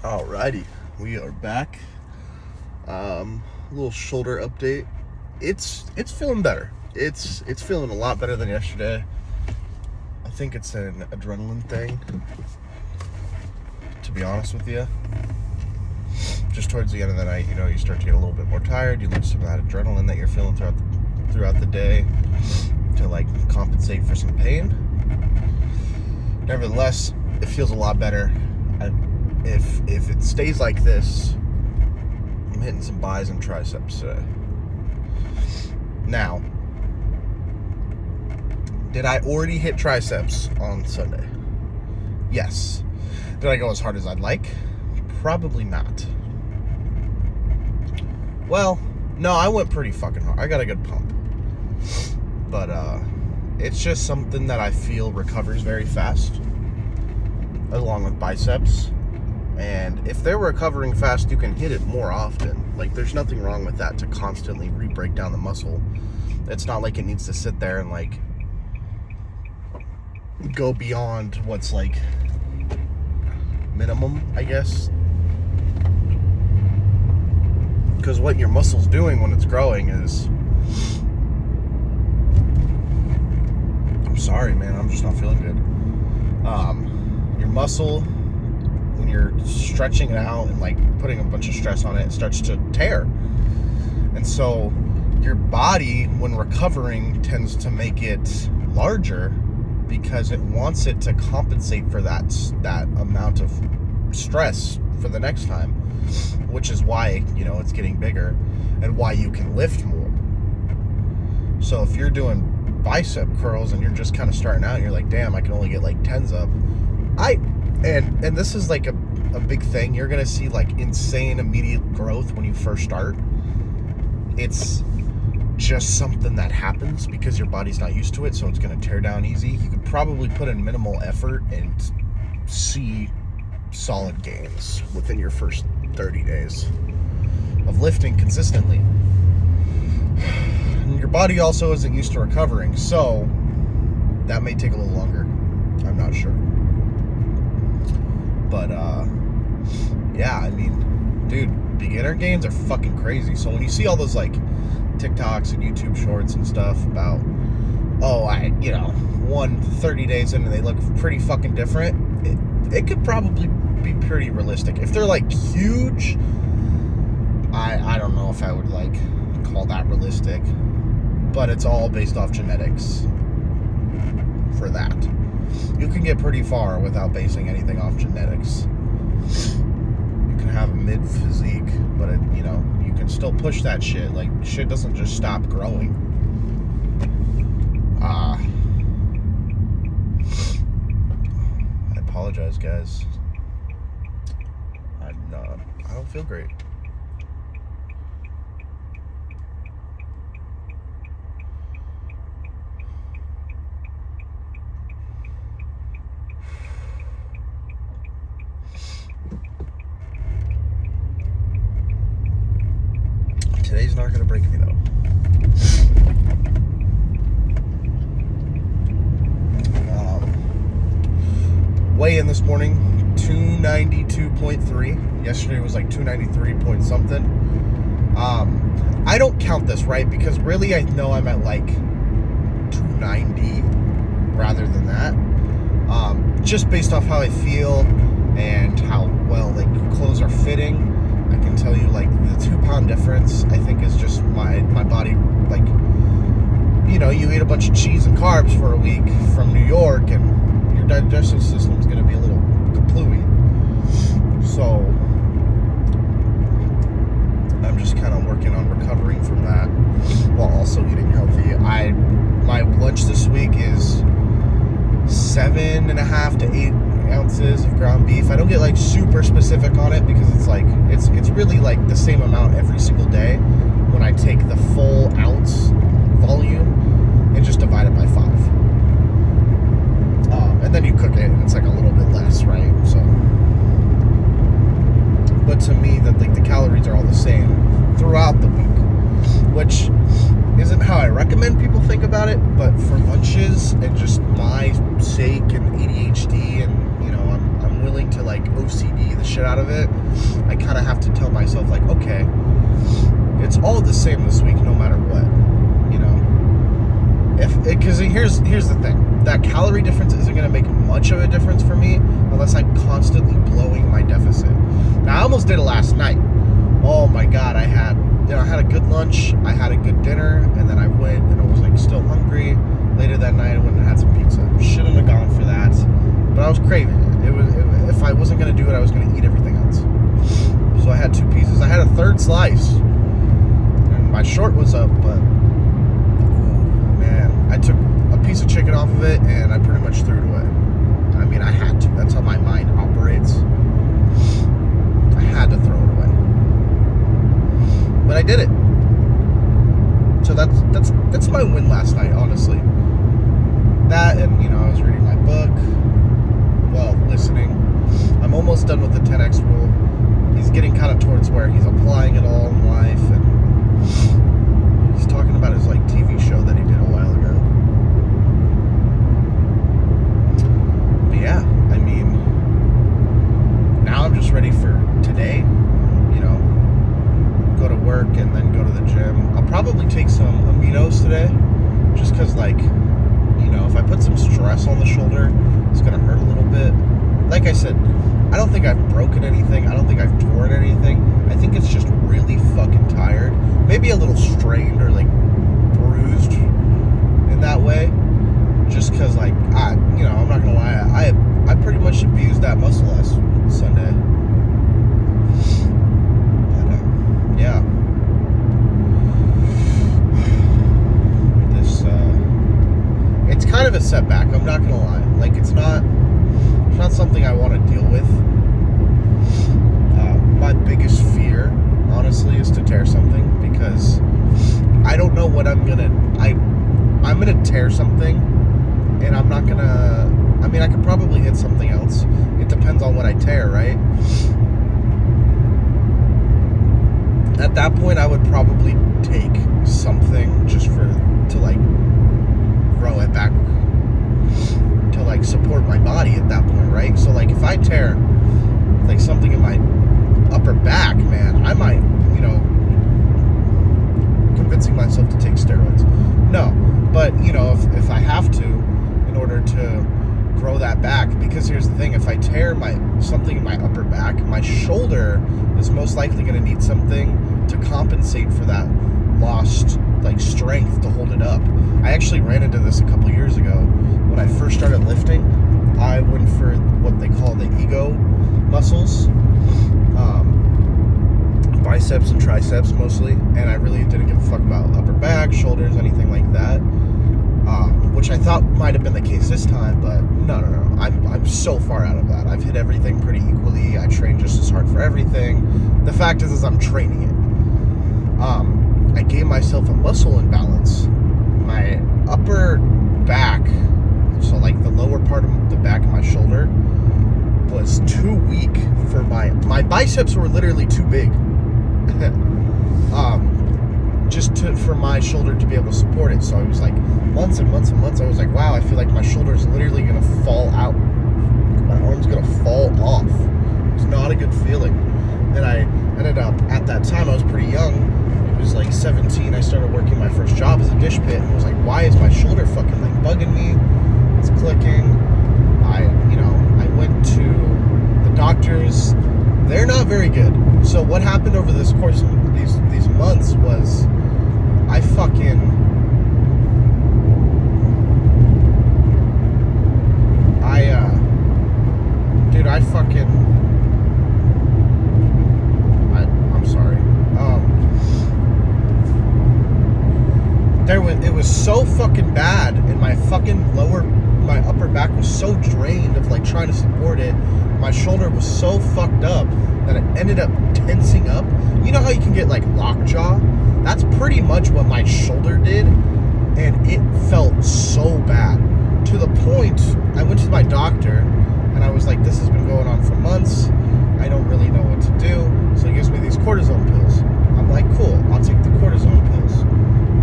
Alrighty, we are back. A little shoulder update. It's feeling better. It's feeling a lot better than yesterday. I think it's an adrenaline thing, to be honest with you. Just towards the end of the night, you start to get a little bit more tired. You lose some of that adrenaline that you're feeling throughout the day to compensate for some pain. Nevertheless, it feels a lot better. If it stays like this, I'm hitting some buys and triceps today. Now, did I already hit triceps on Sunday? Yes. Did I go as hard as I'd like? Probably not. Well, no, I went pretty fucking hard. I got a good pump. But it's just something that I feel recovers very fast, along with biceps. And if they're recovering fast, you can hit it more often. There's nothing wrong with that, to constantly re-break down the muscle. It's not like it needs to sit there and go beyond what's minimum, I guess. Because what your muscle's doing when it's growing is, I'm sorry, man, I'm just not feeling good. Your muscle, when you're stretching it out and putting a bunch of stress on it, it starts to tear. And so your body, when recovering, tends to make it larger because it wants it to compensate for that amount of stress for the next time, which is why it's getting bigger and why you can lift more. So if you're doing bicep curls and you're just kind of starting out and you're like, damn, I can only get 10s up, and this is a big thing. You're gonna see insane immediate growth when you first start. It's just something that happens because your body's not used to it, so it's gonna tear down easy. You could probably put in minimal effort and see solid gains within your first 30 days of lifting consistently. And your body also isn't used to recovering, so that may take a little longer. I'm not sure. But, yeah, I mean, dude, beginner gains are fucking crazy. So when you see all those, TikToks and YouTube shorts and stuff about, 30 days in and they look pretty fucking different, it could probably be pretty realistic. If they're, huge, I don't know if I would, call that realistic. But it's all based off genetics for that. You can get pretty far without basing anything off genetics. You can have a mid physique, but you can still push that shit. Shit doesn't just stop growing. I apologize, guys. I don't feel great. Today's not gonna break me though. Weigh in this morning, 292.3. Yesterday was 293 point something. I don't count this, right? Because really I know I'm at 290 rather than that. Just based off how I feel and how well clothes are fitting. I can tell you the 2-pound difference, I think, is just my body, you eat a bunch of cheese and carbs for a week from New York and your digestive system's going to be a little kaplooey. So I'm just kind of working on recovering from that while also eating healthy. My lunch this week is 7.5 to 8 ounces of ground beef. I don't get super specific on it because it's it's really the same amount every single day when I take the full ounce volume and just divide it by 5. And then you cook it and it's a little bit less, right? So, but to me the calories are all the same throughout the week, which isn't how I recommend people think about it, but for lunches and just my sake and ADHD and I'm willing to like OCD the shit out of it, I kind of have to tell myself like, okay, it's all the same this week no matter what, you know. Because here's the thing, that calorie difference isn't going to make much of a difference for me unless I'm constantly blowing my deficit. Now I almost did it last night. Oh my god, I had a good lunch, I had a good dinner, and then I went and I was like still hungry. Later that night I went and had some pizza. Shouldn't have gone for that, but I was craving it. If I wasn't going to do it, I was going to eat everything else. So I had 2 pieces. I had a third slice, and my short was up, but man, I took a piece of chicken off of it and I pretty much threw it away. I mean, I had to. That's how my mind operates. I had to throw it away, but I did it. So that's my win last night, honestly. That, and you know, I was reading my book. Well, listening. I'm almost done with the 10X rule. He's getting kind of towards where he's applying it all in life, and he's talking about his like TV show that he did a while ago. But yeah, I mean, now I'm just ready for today. You know, go to work and then go to the gym. I'll probably take some aminos today, just because like, you know, if I put some stress on the shoulder, it's gonna hurt a little bit. Like I said, I don't think I've broken anything. I don't think I've torn anything. I think it's just really fucking tired. Maybe a little strained or like bruised in that way. Just because like, you know, I'm not gonna lie, I pretty much abused that muscle last Sunday. But yeah. It's kind of a setback, I'm not gonna lie. Like, it's not something I want to deal with. My biggest fear, honestly, is to tear something, because I don't know what I'm gonna tear something, and I'm not gonna, I mean, I could probably hit something else. It depends on what I tear, right? At that point, I would probably take something just to like grow it back, to like support my body at that point, right? So like if I tear like something in my upper back, man, I might, you know, convincing myself to take steroids. No, but you know, if I have to, in order to grow that back, because here's the thing, if I tear something in my upper back, my shoulder is most likely going to need something to compensate for that lost like strength to hold it up. I actually ran into this a couple years ago when I first started lifting. I went for what they call the ego muscles, biceps and triceps mostly, and I really didn't give a fuck about upper back, shoulders, anything like that, which I thought might have been the case this time, but no, I'm so far out of that. I've hit everything pretty equally. I train just as hard for everything. The fact is I'm training it. I gave myself a muscle imbalance. My upper back, so like the lower part of the back of my shoulder, was too weak for my biceps were literally too big. For my shoulder to be able to support it. So I was like, months and months and months, I was like, wow, I feel like my shoulder is literally gonna fall out. My arm's gonna fall off. It's not a good feeling. And I ended up, at that time, I was pretty young. It was like 17. I started working my first job as a dish pit, and I was like, why is my shoulder fucking like bugging me? It's clicking. I went to the doctors. They're not very good. So what happened over this course of these months was I I'm sorry. It was so fucking bad, and my upper back was so drained of like trying to support it. My shoulder was so fucked up that it ended up tensing up. You know how you can get like lockjaw? That's pretty much what my shoulder did, and it felt so bad. To the point, I went to my doctor, and I was like, this has been going on for months. I don't really know what to do. So he gives me these cortisone pills. I'm like, cool, I'll take the cortisone pills.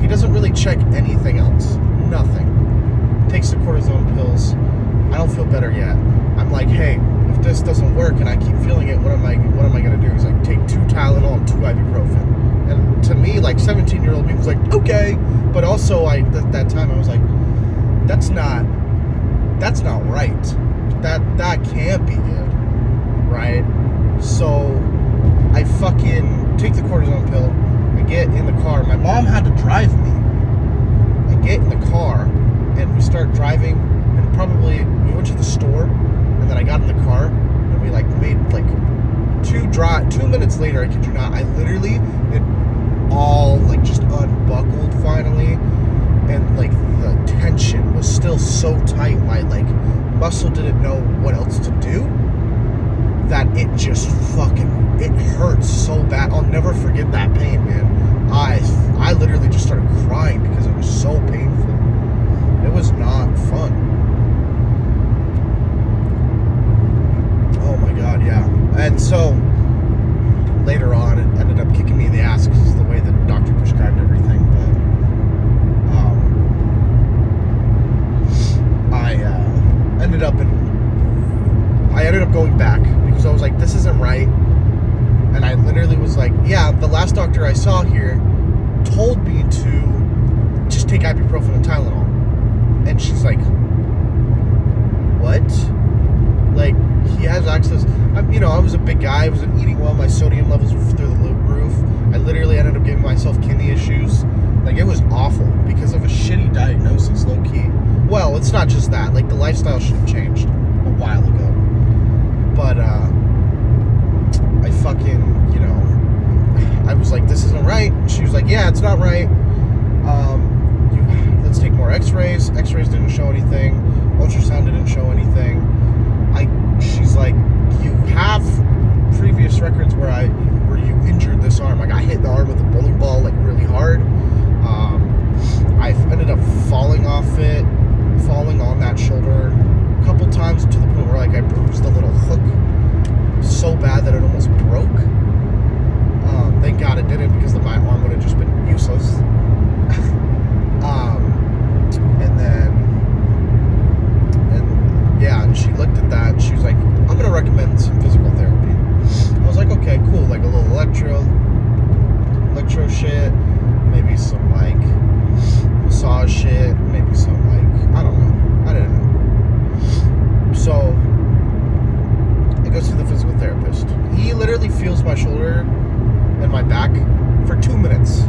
He doesn't really check anything else. Nothing. Takes the cortisone pills. I don't feel better yet. I'm like, hey, if this doesn't also, that time I was like, that's not right. That can't be good, right? So I fucking take the cortisone pill. I get in the car. My mom had to drive me. I get in the car and we start driving, and probably we went to the store, and then I got in the car and we like made like 2 minutes later, I kid you not, I literally, it all like just unbuckled finally, and like the tension was still so tight, my like muscle didn't know what else to do, that it just it hurt so bad. I'll never forget that pain, man. I literally just started crying because it was so painful. It was not fun. Oh my god, yeah. And so later on, it ended up kicking me in the ass because of the way the doctor prescribed everything. But I ended up going back because I was like, this isn't right. And I literally was like, yeah, the last doctor I saw here told me to just take ibuprofen and Tylenol. And she's like, what? Like, he has access. I was a big guy. I wasn't eating well. My sodium levels were through the roof. I literally ended up giving myself kidney issues. Like, it was awful because of a shitty diagnosis, low key. Well, it's not just that. Like, the lifestyle should have changed a while ago. But, I fucking, I was like, this isn't right. She was like, yeah, it's not right. Let's take more x-rays. X-rays didn't show anything. Ultrasound didn't show anything. She's like, you have previous records where you injured this arm. Like, I hit the arm with a bowling ball, like, really hard. I ended up falling off it, falling on that shoulder a couple times to the point where, like, I bruised the little hook so bad that it almost broke. Thank God it didn't, because my arm would have just been useless. And she looked at that and she was like, I'm gonna recommend some physical therapy. I was like, okay, cool, like a little electro shit, maybe some like massage shit, maybe some like, I don't know, I didn't know. So I go to the physical therapist. He literally feels my shoulder and my back for 2 minutes.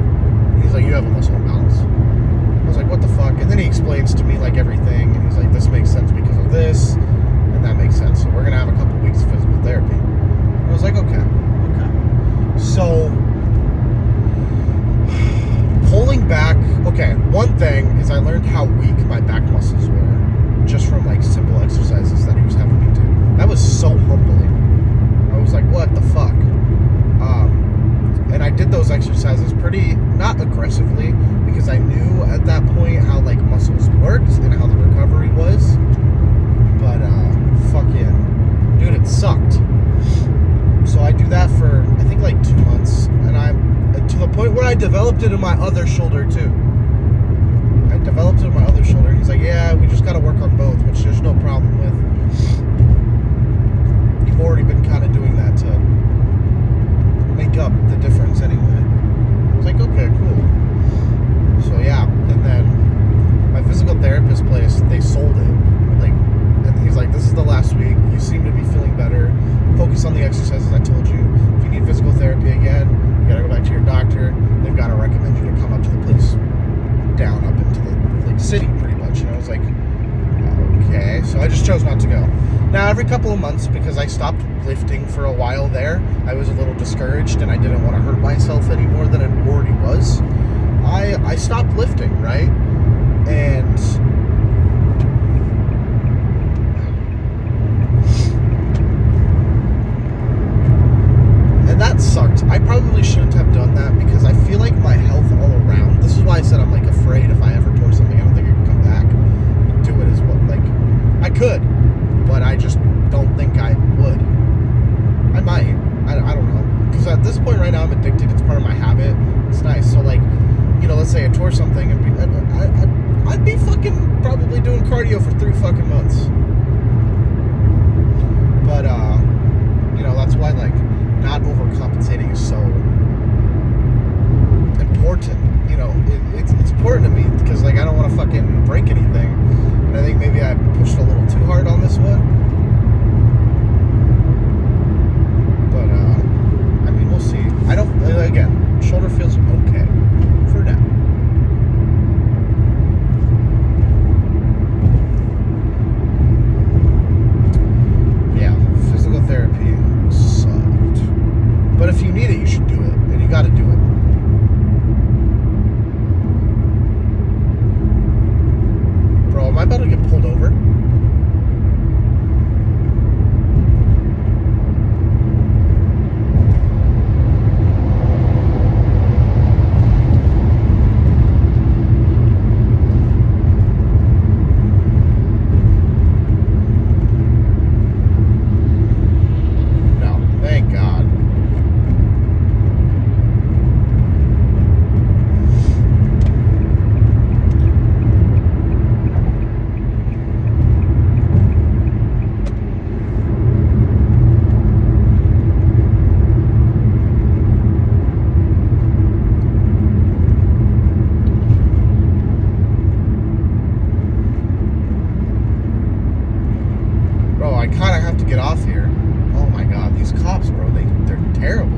He's like, you have a muscle imbalance. I was like, what the fuck? And then he explains to me like everything, and he's like, this makes sense because of this, and that makes sense. So we're gonna have a couple weeks of physical therapy. I was like, okay. So pulling back, okay, one thing is I learned how weak my back muscles were just from like simple exercises that he was having me do. That was so humbling. I was like, what the fuck? And I did those exercises pretty, not aggressively, because I knew at that point how like muscles worked and how the recovery was. But fucking, dude, it sucked. So I do that for, I think, like 2 months, and I'm to the point where I developed it in my other shoulder too. I developed it in my other shoulder. He's like, yeah, we just got to work on both, which there's no problem with. You've already been kind of doing that to make up the difference anyway. I was like, okay, cool. So yeah, and then my physical therapist place, they sold it. Like, and he's like, this is the last week. You seem to be feeling better. Focus on the exercises I told you. If you need physical therapy again, you gotta go back to your doctor. They've got to recommend you to come up to the place down up into the like city pretty much. And I was like, okay. So I just chose not to go. Now, every couple of months, because I stopped lifting for a while there, I was a little discouraged and I didn't want to hurt myself any more than it already was. I stopped lifting, right? And that sucked. I probably shouldn't have done that because I feel like my health all around, this is why I said I'm like afraid if I ever tore something, I don't think I can come back and do it as well. Like, I could, but I just don't think I would. I might. I don't know. Because at this point right now, I'm addicted. It's part of my habit. It's nice. So, like, let's say I tore something, and I'd be fucking probably doing cardio for 3 fucking months. But, that's why, like, not overcompensating is so important. It's important to me need it, you should do it. And you got to do it. Bro, am I about to get pulled over? I kind of have to get off here. Oh my god, these cops, bro, they're terrible.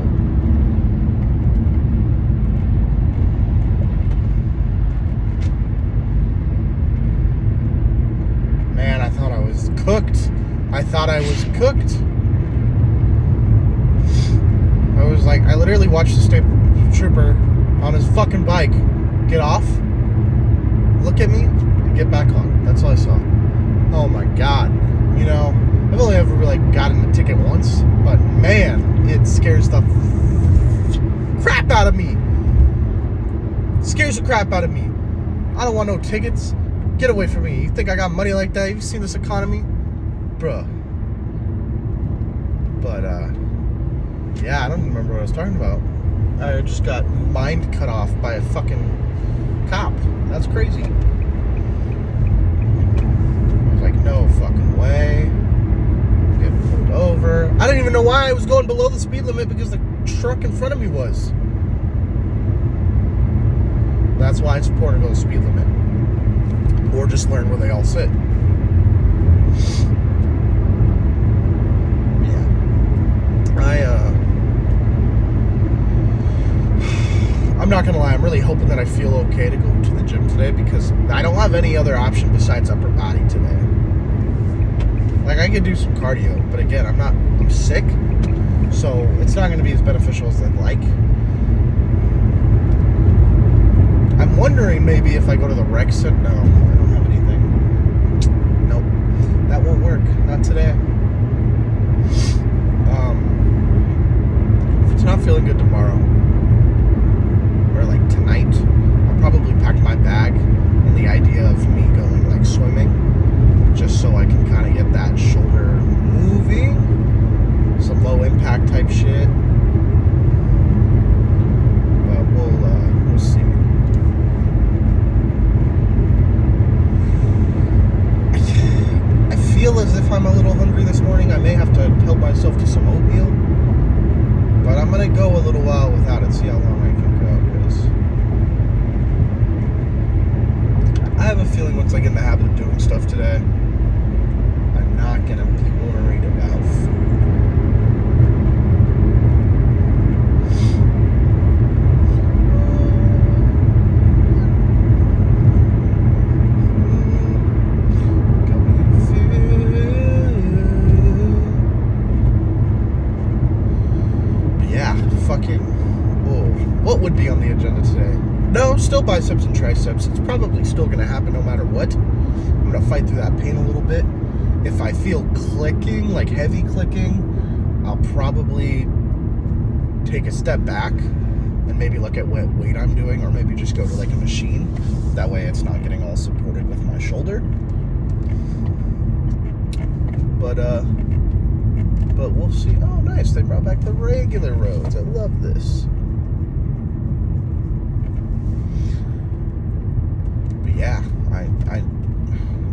Man, I thought I was cooked. I thought I was cooked. I was like, I literally watched the state trooper on his fucking bike get off, look at me, and get back on. That's all I saw. Oh my god. You know, I've only ever gotten a ticket once, but man, it scares the crap out of me. It scares the crap out of me. I don't want no tickets. Get away from me. You think I got money like that? You've seen this economy? Bruh. But, yeah, I don't remember what I was talking about. I just got mind cut off by a fucking cop. That's crazy. No fucking way. Getting pulled over. I didn't even know why I was going below the speed limit because the truck in front of me was. That's why it's important to go the speed limit. Or just learn where they all sit. Yeah. I'm not gonna lie, I'm really hoping that I feel okay to go to the gym today because I don't have any other option besides upper body today. Like, I could do some cardio, but again, I'm sick, so it's not going to be as beneficial as I'd like. I'm wondering maybe if I go to the rec center. No, I don't have anything. Nope, that won't work. Not today. If it's not feeling good tomorrow, or like tonight, I'll probably pack my bag and the idea of me going like swimming, just so I can kind of get that shoulder moving, some low impact type shit. But we'll see. I feel as if I'm a little hungry this morning. I may have to help myself to some oatmeal, but I'm gonna go a little while without it. See how long I can go, because I have a feeling once I get in the habit of doing stuff today, I'm not gonna be worried about food. But yeah, fucking. Whoa. What would be on the agenda today? No, still biceps and triceps. It's probably still gonna happen no matter what. I'm gonna fight through that pain a little bit. If I feel clicking, like heavy clicking, I'll probably take a step back and maybe look at what weight I'm doing, or maybe just go to like a machine. That way it's not getting all supported with my shoulder. But we'll see. Oh, nice. They brought back the regular roads. I love this. But yeah,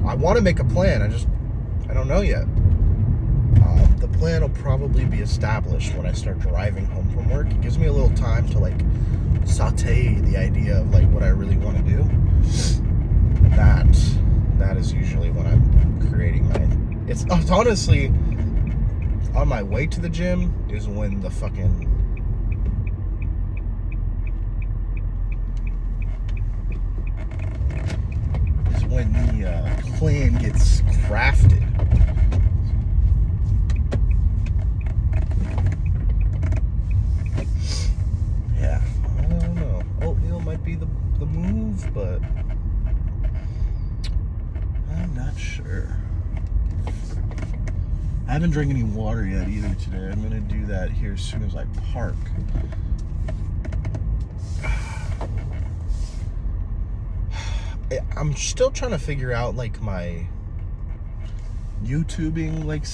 I want to make a plan. I don't know yet. The plan will probably be established when I start driving home from work. It gives me a little time to like saute the idea of like what I really want to do. And that is usually when I'm creating my. It's honestly on my way to the gym is when the fucking. Is when the plan gets crafted. but I'm not sure. I haven't drank any water yet either today. I'm gonna do that here as soon as I park. I'm still trying to figure out like my YouTubing, like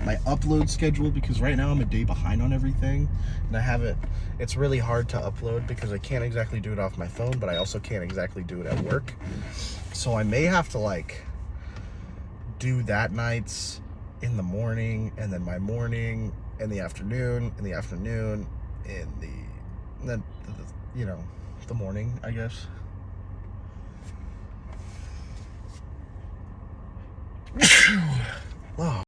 my upload schedule, because right now I'm a day behind on everything, and I haven't. It's really hard to upload because I can't exactly do it off my phone, but I also can't exactly do it at work. So I may have to like do that nights in the morning, and then my morning in the afternoon, in the afternoon, then you know, the morning, I guess. Oh